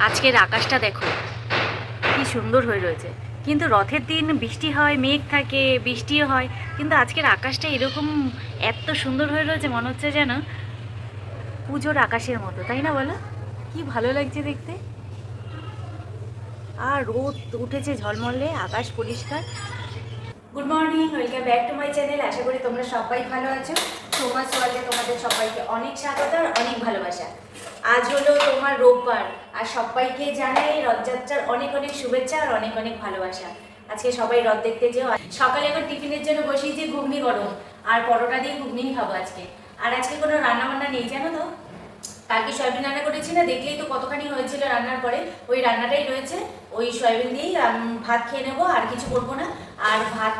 আজকের আকাশটা দেখো কি সুন্দর হয়ে রয়েছে। কিন্তু রথের দিন বৃষ্টি হয়, মেঘ থাকে, বৃষ্টিও হয়, কিন্তু আজকের আকাশটা এরকম এত সুন্দর হয়ে রয়েছে, মনে হচ্ছে যেন পুজোর আকাশের মতো, তাই না বলো? কি ভালো লাগছে দেখতে। আর রোদ উঠেছে ঝলমলে, আকাশ পরিষ্কার। Good morning, welcome back to my channel. আশা করি তোমরা সবাই ভালো আছো। সোমাস ওয়ার্ল্ডে তোমাদের সবাইকে অনেক স্বাগত আর অনেক ভালোবাসা। আজ হলো তোমার রোববার, আর সবাইকে জানাই রথযাত্রার অনেক অনেক শুভেচ্ছা আর অনেক অনেক ভালোবাসা। আজকে সবাই রথ দেখতে যেও। সকালে এখন টিফিনের জন্য বসিয়েছি ঘুগনি গরম, আর পরোটা দিয়ে ঘুগনি খাবো আজকে। আর আজকে কোনো রান্না বান্না নেই, জানো তো। কালকে সয়াবিন রান্না করেছি না, দেখলেই তো কতখানি হয়েছিল রান্নার পরে। ওই রান্নাটাই রয়েছে, ওই সয়াবিন দিয়েই ভাত খেয়ে নেবো, আর কিছু করবো না। আর ভাত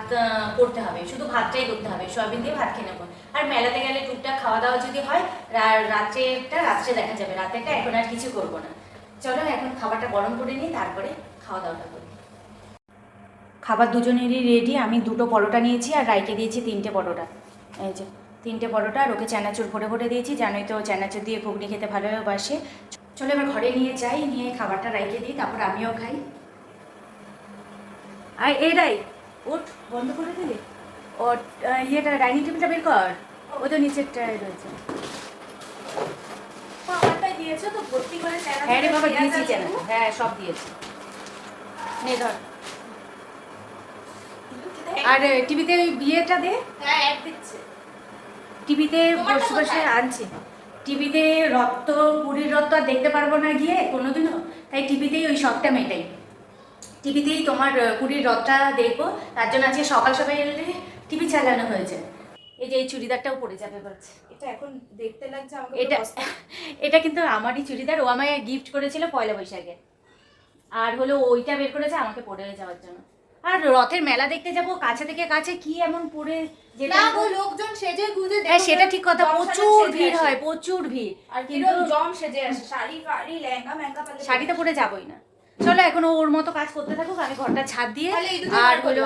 করতে হবে, শুধু ভাতটাই করতে হবে, সয়াবিন দিয়ে ভাত খেয়ে নেবো। আর মেলাতে গেলে টুকটাক খাওয়া দাওয়া যদি হয়, রাত্রে দেখা যাবে, রাতেরটা এখন আর কিছু করবো না। চলো এখন খাবারটা গরম করে নিই, তারপরে খাওয়া দাওয়াটা করি। খাবার দুজনেরই রেডি। আমি দুটো পরোটা নিয়েছি আর রাইকে দিয়েছি 3টে পরোটা। এই যে 3টে পরোটা, আর ওকে চানাচুর ভরে ভরে দিয়েছি, জানোই তো চানাচুর দিয়ে ঘুগনি খেতে ভালোবাসে। চলো এবার ঘরে নিয়ে যাই, নিয়ে খাবারটা রাইকে দিই, তারপর আমিও খাই। আর এই রাই, ওঠ, বন্ধ করে দিলি। ও ইয়েটা ডাইনিং টেবিলটা বের কর, ও তো নিচেরটায় রয়েছে। হ্যাঁ রে বাবা, দিয়েছি চানা, হ্যাঁ সব দিয়েছি। নে ধর। আর টিভিতে ওই বিয়েটা দে। হ্যাঁ অ্যাড দিচ্ছে। টিভিতে বসে বসে আনছি। টিভিতে রথ তো, পুরীর রথ তো আর দেখতে পারবো না গিয়ে কোনোদিনও, তাই টিভিতেই ওই শখটা মেটাই। টিভিতেই তোমার পুরীর রথটা দেখবো, তার জন্য আজকে সকাল সকাল এলে টিভি চালানো হয়েছে। এই যে এই চুড়িদারটাও পরে যাবে বলছে। এটা এখন দেখতে লাগছে আমাকে। এটা কিন্তু আমারই চুড়িদার, ও আমায় গিফট করেছিল পয়লা বৈশাখে। আর হলো ওইটা বের করেছে আমাকে পরে যাওয়ার জন্য। আর রথের মেলা দেখতে যাব, কাছে থেকে কাছে কি এমন পরে যেটা না গো, লোকজন সেজে গুজে হ্যাঁ সেটা ঠিক কথা, প্রচুর ভিড় হয়, প্রচুর ভিড়। আর কিন্তু জম সেজে আসে, শাড়ি ফাড়ি লেহেঙ্গা মেহেঙ্গা পরলে। শাড়ি তো পরে যাবোই না। চলো এখন ওর মতো কাজ করতে থাকুক, আমি ঘরটা ছাদ দিয়ে, আর হলো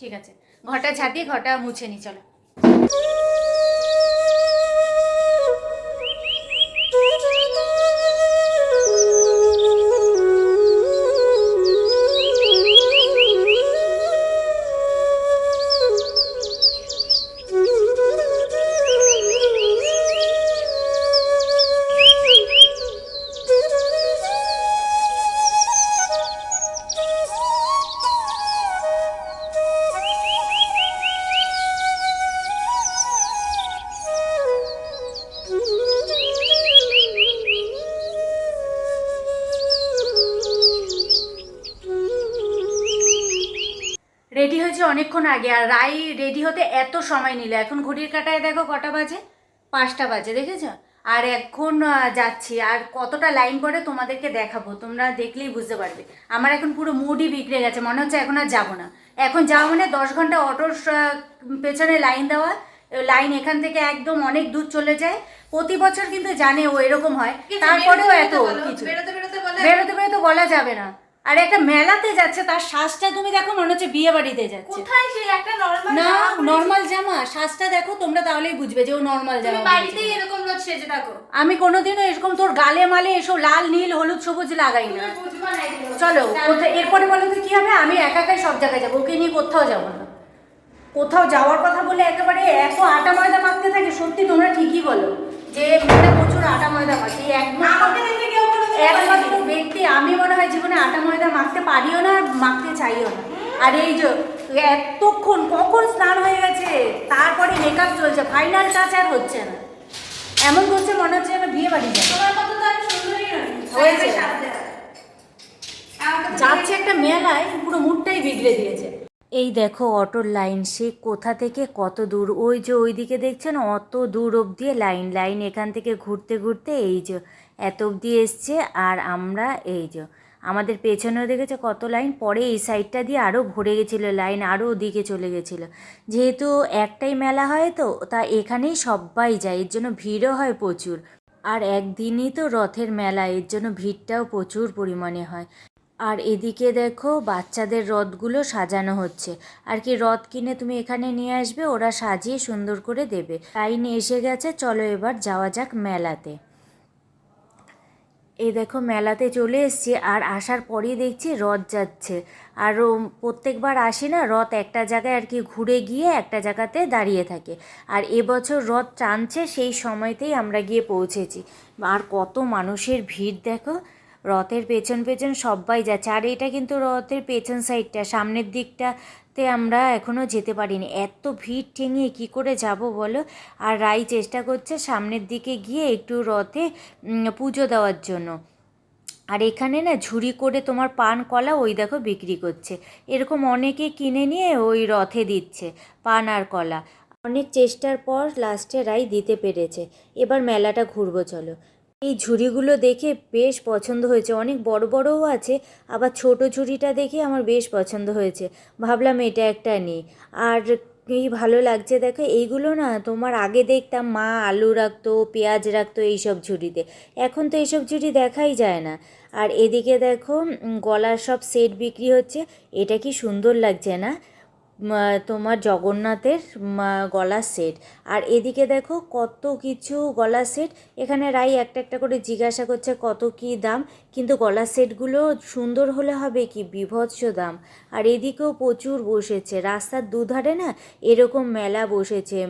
ঠিক আছে ঘরটা ছাদ দিয়ে ঘরটা মুছে নি। চলো রেডি হয়েছে অনেকক্ষণ আগে, আর রাই রেডি হতে এত সময় নিল। এখন ঘড়ির কাঁটায় দেখো কটা বাজে, 5টা বাজে, দেখেছো? আর এখন যাচ্ছি, আর কতটা লাইন পড়ে তোমাদেরকে দেখাবো, তোমরা দেখলেই বুঝতে পারবে। আমার এখন পুরো মুডই বিগড়ে গেছে, মনে হচ্ছে এখন আর যাবো না। এখন যাওয়া মানে 10 ঘন্টা অটোর পেছনে লাইন দেওয়া। লাইন এখান থেকে একদম অনেক দূর চলে যায়। প্রতি বছর কিন্তু জানে ও এরকম হয়, তারপরেও এত কিছু বেরোতে বেরোতে বলা যাবে না। আর একটা মেলাতে যাচ্ছে, তার শ্বাসটা তুমি দেখো, মনে হচ্ছে বিয়ে বাড়িতে যাচ্ছে। কোথায় সে একটা নরমাল না, নরমাল জামা, শ্বাসটা দেখো তোমরা, তাহলেই বুঝবে যে ও নরমাল জামা। বাড়িতেই এরকম লোক সেজে থাকো। আমি কোনোদিনও এরকম তোর গালে মালে এসব লাল নীল হলুদ সবুজ লাগাই না। চলো এরপরে বলো তো কি হবে, আমি একা একাই সব জায়গায় যাবো, ওকে নিয়ে কোথাও যাবো না। কোথাও যাওয়ার কথা বলে একেবারে এত আটা ময়দা মাখতে থাকে, সত্যি তোমরা ঠিকই বলো যে মেয়েরা প্রচুর আটা ময়দা মাখে। একমাত্র ব্যক্তি আমি মনে হয় জীবনে আটা ময়দা মাখতে পারিও না, মাখতে চাইও না। আর এই যে এতক্ষণ কখন স্নান হয়ে গেছে, তারপরে মেকআপ চলছে, ফাইনাল টাচ আর হচ্ছে না। এমন করছে মনে হচ্ছে আমি বিয়ে বাড়ি যাই। তোমার মতো তো আমি সুন্দরই নই হয়েছে, যাচ্ছে একটা মেলায়, পুরো মুডটাই বিগড়ে দিয়েছে। এই দেখো অটোর লাইন, সে কোথা থেকে কত দূর, ওই যে ওইদিকে দেখছেন অত দূর অবধি লাইন এখান থেকে ঘুরতে ঘুরতে এই যে এত অবধি এসছে। আর আমরা এই যে আমাদের পেছনেও দেখেছে কত লাইন, পরে এই সাইডটা দিয়ে আরও ভরে গেছিলো লাইন, আরও ওদিকে চলে গেছিলো। যেহেতু একটাই মেলা হয় তো, তা এখানেই সবাই যায়, এর জন্য ভিড়ও হয় প্রচুর। আর একদিনই তো রথের মেলা, এর জন্য ভিড়টাও প্রচুর পরিমাণে হয়। আর এদিকে দেখো বাচ্চাদের রথগুলো সাজানো হচ্ছে, আর কি রথ কিনে তুমি এখানে নিয়ে আসবে, ওরা সাজিয়ে সুন্দর করে দেবে। লাইন এসে গেছে, চলো এবার যাওয়া যাক মেলাতে। এই দেখো মেলাতে চলে এসেছি, আর আসার পরেই দেখছি রথ যাচ্ছে। আর প্রত্যেকবার আসি না, রথ একটা জায়গায় আর কি ঘুরে গিয়ে একটা জায়গাতে দাঁড়িয়ে থাকে। আর এবছর রথ টানছে, সেই সময়তেই আমরা গিয়ে পৌঁছেছি। আর কত মানুষের ভিড় দেখো, রথের পেছন পেছন সবাই যাচ্ছে। আর এটা কিন্তু রথের পেছন সাইডটা, সামনের দিকটাতে আমরা এখনও যেতে পারিনি, এত ভিড় ঠেঙিয়ে কী করে যাব বলো। আর রাই চেষ্টা করছে সামনের দিকে গিয়ে একটু রথে পুজো দেওয়ার জন্য। আর এখানে না ঝুড়ি করে তোমার পান কলা ওই দেখো বিক্রি করছে, এরকম অনেকে কিনে নিয়ে ওই রথে দিচ্ছে পান আর কলা। অনেক চেষ্টার পর লাস্টে রাই দিতে পেরেছে। এবার মেলাটা ঘুরবো চলো। এই ঝুড়িগুলো দেখে বেশ পছন্দ হয়েছে, অনেক বড় বড়ও আছে, আবার ছোট ঝুড়িটা দেখে আমার বেশ পছন্দ হয়েছে, ভাবলাম এটা একটা নিই। আর এই ভালো লাগছে দেখো, এইগুলো না তোমার আগে দেখতাম মা আলু রাখতো, পেঁয়াজ রাখতো এইসব ঝুড়িতে, এখন তো এইসব ঝুড়ি দেখাই যায় না। আর এদিকে দেখো গলার সব সেট বিক্রি হচ্ছে, এটা কি সুন্দর লাগছে না, তোমার জগন্নাথের গলার সেট। আর এদিকে দেখো কত কিছু গলার সেট, এখানে রাই একটা একটা করে জিজ্ঞাসা করছে কত কি দাম, কিন্তু গলার সেটগুলো সুন্দর হলে হবে কি, বীভৎস দাম। আর এদিকেও প্রচুর বসেছে, রাস্তার দুধারে না এরকম মেলা বসেছে।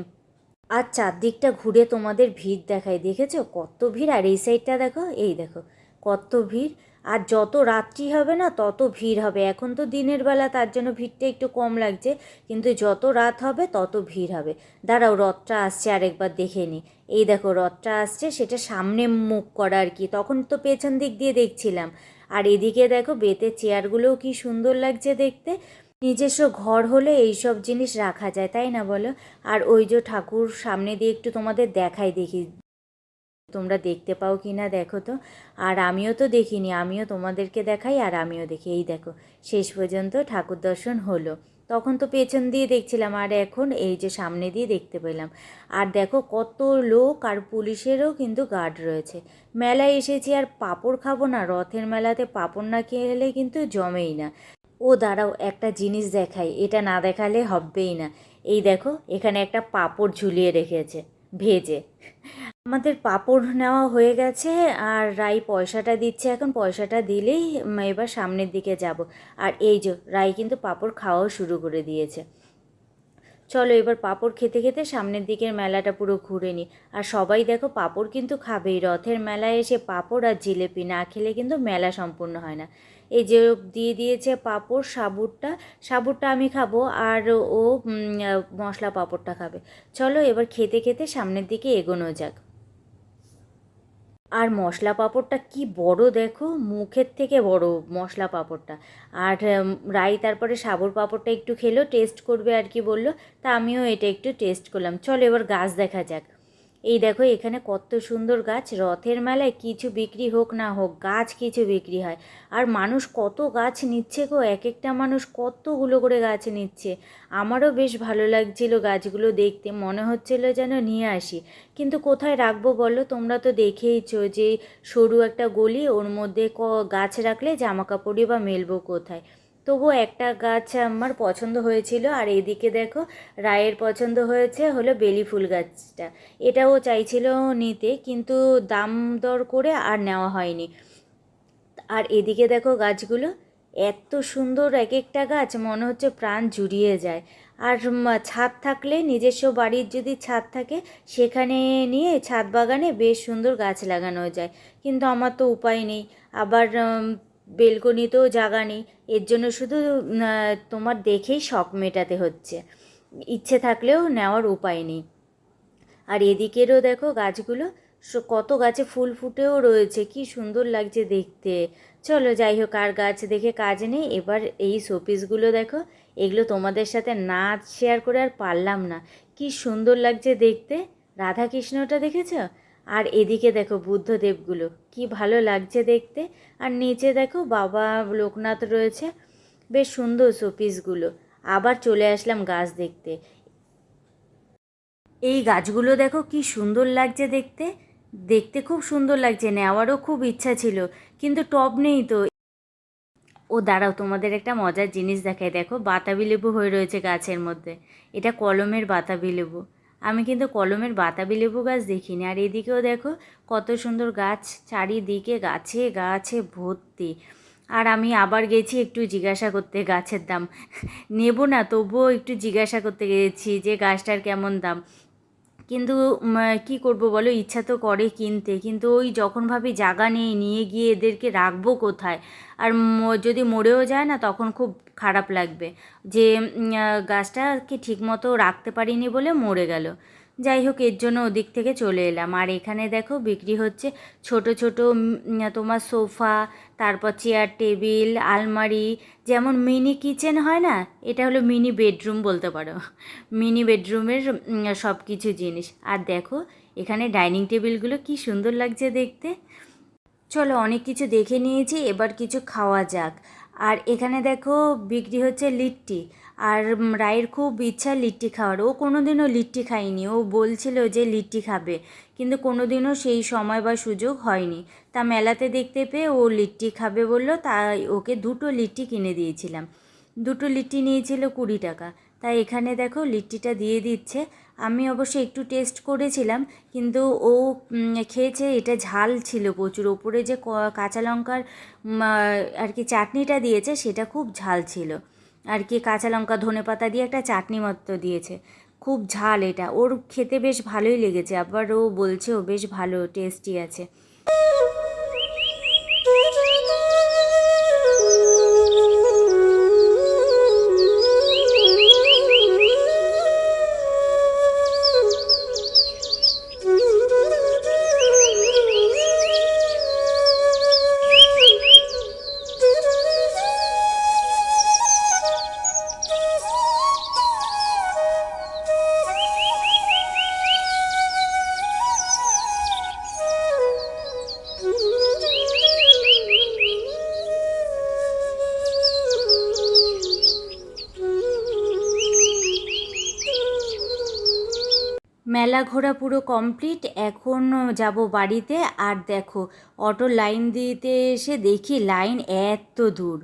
আর চারদিকটা ঘুরে তোমাদের ভিড় দেখায়, দেখেছো কত ভিড়। আর এই সাইডটা দেখো, এই দেখো কত ভিড়। আর যত রাত্রি হবে না তত ভিড় হবে, এখন তো দিনের বেলা তার জন্য ভিড়টা একটু কম লাগছে, কিন্তু যত রাত হবে তত ভিড় হবে। দাঁড়াও রথটা আসছে আরেকবার দেখে নিই। এই দেখো রথটা আসছে, সেটা সামনে মুখ করা আর কি, তখন তো পেছন দিক দিয়ে দেখছিলাম। আর এদিকে দেখো বেতের চেয়ারগুলোও কি সুন্দর লাগছে দেখতে, নিজস্ব ঘর হলে এইসব জিনিস রাখা যায়, তাই না বলো। আর ওই যে ঠাকুর সামনে দিয়ে একটু তোমাদের দেখাই, দেখি তোমরা দেখতে পাও কি না দেখো তো। আর আমিও তো দেখিনি, আমিও তোমাদেরকে দেখাই আর আমিও দেখি। এই দেখো শেষ পর্যন্ত ঠাকুর দর্শন হলো, তখন তো পেছন দিয়ে দেখছিলাম, আর এখন এই যে সামনে দিয়ে দেখতে পেলাম। আর দেখো কত লোক, আর পুলিশেরও কিন্তু গার্ড রয়েছে। মেলায় এসেছি আর পাঁপড় খাবো না, রথের মেলাতে পাঁপড় না খেলে কিন্তু জমেই না। ও দাঁড়াও একটা জিনিস দেখাই, এটা না দেখালে হবেই না। এই দেখো এখানে একটা পাঁপড় ঝুলিয়ে রেখেছে ভেজে। আমাদের পাঁপড় নেওয়া হয়ে গেছে, আর রাই পয়সাটা দিচ্ছে, এখন পয়সাটা দিলেই এবার সামনের দিকে যাব। আর এই যে রাই কিন্তু পাঁপড় খাওয়াও শুরু করে দিয়েছে। চলো এবার পাঁপড় খেতে খেতে সামনের দিকের মেলাটা পুরো ঘুরে নিই। আর সবাই দেখো পাঁপড় কিন্তু খাবেই, রথের মেলায় এসে পাঁপড় আর জিলেপি না খেলে কিন্তু মেলা সম্পূর্ণ হয় না। এই যে দিয়ে দিয়েছে পাঁপড়, সাবুরটা, সাবুরটা আমি খাবো, আর ও মশলা পাঁপড়টা খাবে। চলো এবার খেতে খেতে সামনের দিকে এগোনো যাক। আর মশলা পাঁপড়টা কি বড় দেখো, মুখের থেকে বড় মশলা পাঁপড়টা। আর রাই তারপরে সাবুর পাঁপড়টা একটু খেলো, টেস্ট করবে আর কি বললো, তা আমিও এটা একটু টেস্ট করলাম। চলো এবার গাছ দেখা যাক। এই দেখো এখানে কত সুন্দর গাছ, রথের মেলায় কিছু বিক্রি হোক না হোক গাছ কিছু বিক্রি হয়। আর মানুষ কত গাছ নিচ্ছে গো, এক একটা মানুষ কতগুলো করে গাছ নিচ্ছে। আমারও বেশ ভালো লাগছিল গাছগুলো দেখতে, মনে হচ্ছিল যেন নিয়ে আসি, কিন্তু কোথায় রাখবো বলো, তোমরা তো দেখেইছো যে সরু একটা গলি, ওর মধ্যে গাছ রাখলে জামা কাপড়ই বা মেলবো কোথায়। তবুও একটা গাছ আমার পছন্দ হয়েছিল। আর এদিকে দেখো রায়ের পছন্দ হয়েছে হলো বেলি ফুল গাছটা, এটাও চাইছিল নিতে, কিন্তু দাম দর করে আর নেওয়া হয়নি। আর এদিকে দেখো গাছগুলো এত সুন্দর, এক একটা গাছ মনে হচ্ছে প্রাণ জুড়িয়ে যায়। আর ছাদ থাকলে, নিজস্ব বাড়ির যদি ছাদ থাকে, সেখানে নিয়ে ছাদ বাগানে বেশ সুন্দর গাছ লাগানো যায়, কিন্তু আমার তো উপায় নেই। আবার বেলকনিতেও জায়গা নেই, এর জন্য শুধু তোমার দেখেই শখ মেটাতে হচ্ছে, ইচ্ছে থাকলেও নেওয়ার উপায় নেই। আর এদিকেরও দেখো গাছগুলো, কত গাছে ফুল ফুটেও রয়েছে, কি সুন্দর লাগছে দেখতে। চলো যাই হোক, আর গাছ দেখে কাজ নেই, এবার এই শোপিসগুলো দেখো, এগুলো তোমাদের সাথে না শেয়ার করে আর পারলাম না, কি সুন্দর লাগছে দেখতে। রাধাকৃষ্ণটা দেখেছো? আর এদিকে দেখো বুদ্ধদেবগুলো, কি ভালো লাগছে দেখতে। আর নিচে দেখো বাবা লোকনাথ রয়েছে, বেশ সুন্দর শোপিসগুলো। আবার চলে আসলাম গাছ দেখতে। এই গাছগুলো দেখো কি সুন্দর লাগছে দেখতে, দেখতে খুব সুন্দর লাগছে, নেওয়ারও খুব ইচ্ছা ছিল, কিন্তু টব নেই তো। ও দাঁড়াও তোমাদের একটা মজার জিনিস দেখায়, দেখো বাতাবি লেবু হয়ে রয়েছে গাছের মধ্যে, এটা কলমের বাতাবি লেবু। আমি কিন্তু কলমের বাতাবি লেবু গাছ দেখিনি। আর এদিকেও দেখো কত সুন্দর গাছ, চারিদিকে গাছে গাছে ভর্তি। আর আমি আবার গেছি একটু জিজ্ঞাসা করতে গাছের দাম, নেব না তবুও একটু জিজ্ঞাসা করতে গেছি যে গাছটার কেমন দাম। কিন্তু কি করব বলো, ইচ্ছা তো করে কিনতে, কিন্তু ওই যখন ভাবি জায়গা নেই, নিয়ে গিয়ে এদেরকে রাখবো কোথায়। আর যদি মরেও যায় না তখন খুব খারাপ লাগবে যে গাছটাকে ঠিকমতো রাখতে পারিনি বলে মরে গেল। যাই হোক, এর জন্য ওদিক থেকে চলে এলাম। আর এখানে দেখো বিক্রি হচ্ছে ছোট ছোট তোমার সোফা, তারপর চেয়ার টেবিল আলমারি, যেমন মিনি কিচেন হয় না, এটা হলো মিনি বেডরুম বলতে পারো। মিনি বেডরুমের সব কিছু জিনিস। আর দেখো এখানে ডাইনিং টেবিলগুলো কি সুন্দর লাগছে দেখতে। চলো অনেক কিছু দেখে নিয়েছি, এবার কিছু খাওয়া যাক। আর এখানে দেখো বিক্রি হচ্ছে লিট্টি। আর রায়ের খুব ইচ্ছা লিট্টি খাওয়ার, ও কোনো দিনও লিট্টি খায়নি। ও বলছিল যে লিট্টি খাবে, কিন্তু কোনো দিনও সেই সময় বা সুযোগ হয়নি। তা মেলাতে দেখতে পেয়ে ও লিট্টি খাবে বললো, তাই ওকে 2টো লিট্টি কিনে দিয়েছিলাম। 2টো লিট্টি নিয়েছিল 20 টাকা। তাই এখানে দেখো লিট্টিটা দিয়ে দিচ্ছে। আমি অবশ্য একটু টেস্ট করেছিলাম, কিন্তু ও খেয়েছে, এটা ঝাল ছিল প্রচুর। ওপরে যে কাঁচা লঙ্কার আর কি চাটনিটা দিয়েছে সেটা খুব ঝাল ছিল। আর কি কাঁচা লঙ্কা ধনেপাতা দিয়ে একটা চাটনি মতো দিয়েছে, খুব ঝাল। এটা ওর খেতে বেশ ভালোই লেগেছে, আবার ও বলছে ও বেশ ভালো টেস্টি আছে। মেলা ঘোরা পুরো কমপ্লিট, এখন যাব বাড়িতে। আর দেখো অটো লাইন দিতে এসে দেখি লাইন এত দূর।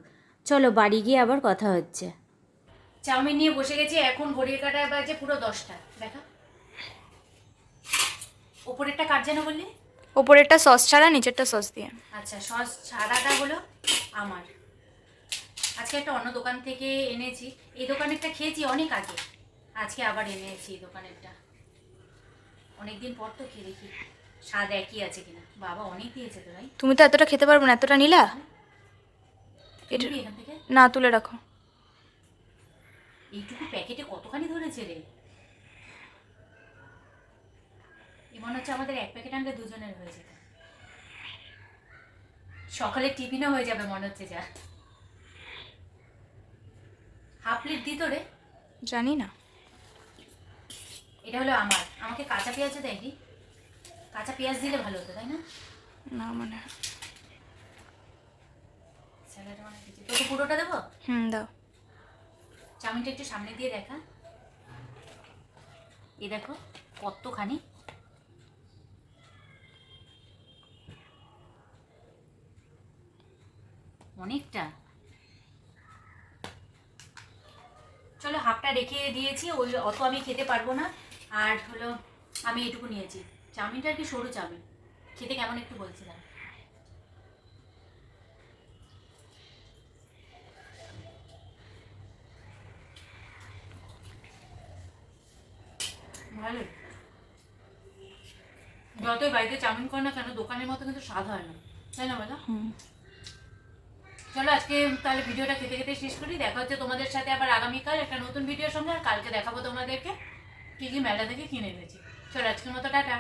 চলো বাড়ি গিয়ে আবার কথা হচ্ছে। চাউমিন নিয়ে বসে গেছি, এখন ঘড়ির কাঁটায় বাজে পুরো 10টা। দেখা ওপরেরটা কার যেন বললি? ওপরেরটা সস ছাড়া, নিচেরটা সস দিয়ে। আচ্ছা, সস ছাড়াটা হলো আমার। আজকে একটা অন্য দোকান থেকে এনেছি, এই দোকানেরটা খেয়েছি অনেক আগে, আজকে আবার এনেছি এই দোকানেরটা। অনেকদিন পর তো খেয়ে দেখি স্বাদ একই আছে কিনা। বাবা অনেক দিয়েছে তো ভাই। তুমি তো এতটা খেতে পারবো না, এতটা নিলা? এটা এখান থেকে না, তুলে রাখো। এইটুকু প্যাকেটে কতখানি ধরেছে রে? মনে হচ্ছে আমাদের এক প্যাকেট আনলে দুজনের হয়ে যেত, সকালে টিফিনও হয়ে যাবে মনে হচ্ছে। যা হাফ প্লেট দিত রে, জানি না। এটা হলো আমার। আমাকে কাঁচা পেঁয়াজও দেয়নি, কাঁচা পেঁয়াজ দিলে ভালো হতো তাই না? না মানে স্যালাড মানে তোকে পুরোটা দেবো? দাও। চাউমিনটা একটু সামনে দিয়ে দেখা। এই দেখো কতখানি, অনেকটা। চলো হাফটা রেখে দিয়েছি, ওই অত আমি খেতে পারবো না। আর হলো আমি এটুকু নিয়েছি। চাউমিনটা আর কি সরু চাউমিন, খেতে কেমন একটু বলছিলাম। ভালো, যতই বাড়িতে চাউমিন করে না কেন দোকানের মতো কিন্তু স্বাদ হয় না, তাই না বলো? চলো আজকে তাহলে ভিডিওটা খেতে খেতে শেষ করি। দেখা হচ্ছে তোমাদের সাথে আবার আগামীকাল একটা নতুন ভিডিওর সঙ্গে। আর কালকে দেখাবো তোমাদেরকে কি কি মেলা থেকে কিনে এনেছি। চলো আজকের মতো টাটা।